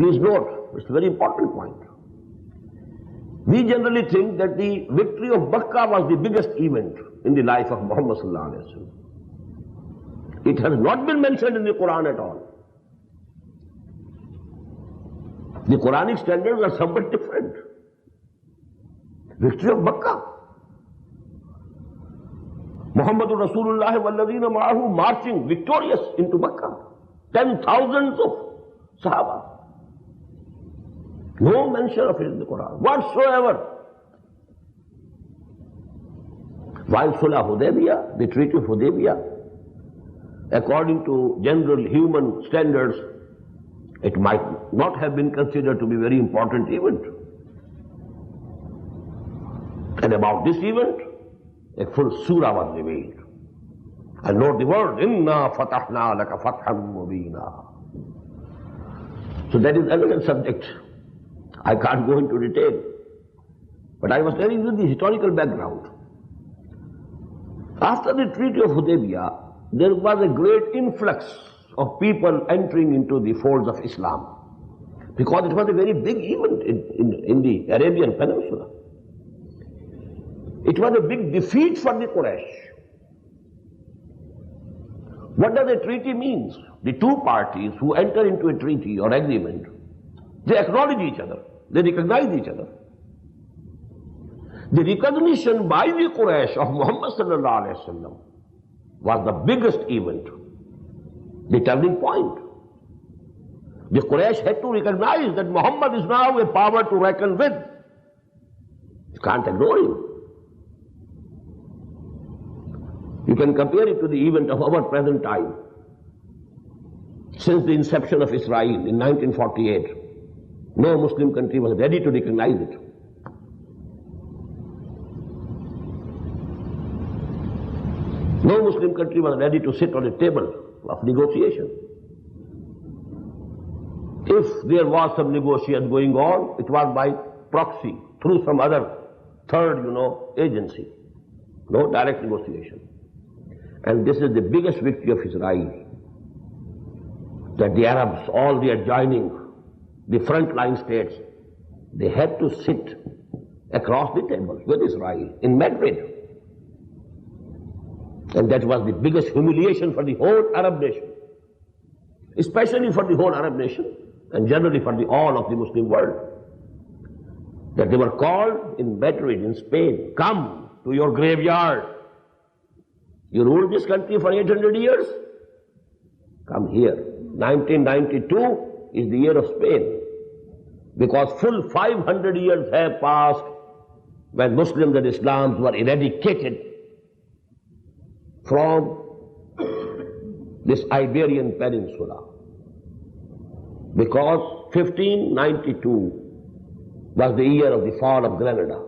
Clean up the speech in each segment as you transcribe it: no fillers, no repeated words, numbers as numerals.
Please note, it's a very important point. We generally think that the victory of Makkah was the biggest event in the life of Muhammad sallallahu alaihi wasallam. It has not been mentioned in the Quran at all. The Quranic standards are somewhat different. Victory of Makkah. Muhammadur Rasulullah walladhina ma'ahu marching victorious into Makkah. 10,000s of Sahaba. No mention of it in the Quran whatsoever. While Sulh Hudaybiyah, the Treaty of Hudaybiyah, according to general human standards, it might not have been considered to be a very important event. And about this event, a full surah was revealed. And note the word, Inna fatahna laka fatham mubina. So that is another subject. I can't go into detail. But I was telling you the historical background. After the Treaty of Hudaybiyah, there was a great influx of people entering into the folds of Islam. Because it was a very big event in the Arabian Peninsula. It was a big defeat for the Quraysh. What does a treaty mean? The two parties who enter into a treaty or agreement, they acknowledge each other. They recognize each other. The recognition by the Quraysh of Muhammad sallallahu alaihi wasallam was the biggest event, the turning point. The Quraysh had to recognize that Muhammad is now a power to reckon with. You can't ignore him. You can compare it to the event of our present time. Since the inception of Israel in 1948, no Muslim country was ready to recognize it. No Muslim country was ready to sit on a table of negotiation. If there was some negotiation going on, it was by proxy, through some other third, agency. No direct negotiation. And this is the biggest victory of Israel. That the Arabs, all the adjoining, the frontline states, they had to sit across the table with Israel in Madrid. And that was the biggest humiliation for the whole Arab nation. Especially for the whole Arab nation and generally for all of the Muslim world. That they were called in Madrid, in Spain, come to your graveyard. You ruled this country for 800 years? Come here. 1992 is the year of Spain. Because full 500 years have passed when Muslims and Islams were eradicated from this Iberian Peninsula. Because 1592 was the year of the fall of Granada,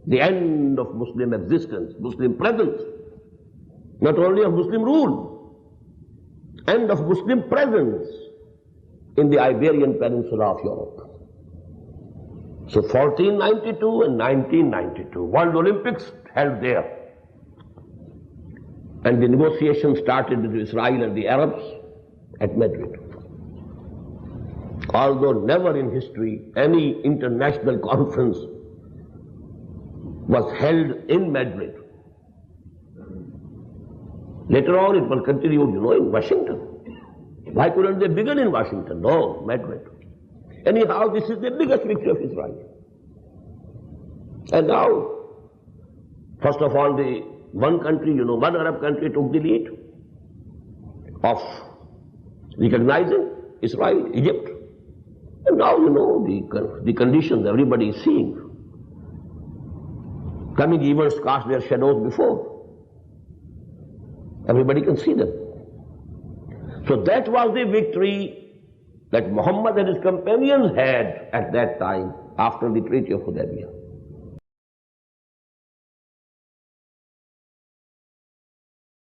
the end of Muslim existence, Muslim presence. Not only of Muslim rule, and of Muslim presence in the Iberian Peninsula of Europe. So 1492 and 1992, World Olympics held there. And the negotiations started with Israel and the Arabs at Madrid. Although never in history any international conference was held in Madrid. Later on it will continue, in Washington. Why couldn't they begin in Washington? No, Madrid. Anyhow, this is the biggest victory of Israel. And now, first of all, the one country, one Arab country took the lead of recognizing Israel, Egypt. And now, the conditions everybody is seeing. Coming events cast their shadows before. Everybody can see them. So that was the victory that Muhammad and his companions had at that time after the Treaty of Hudaybiyah.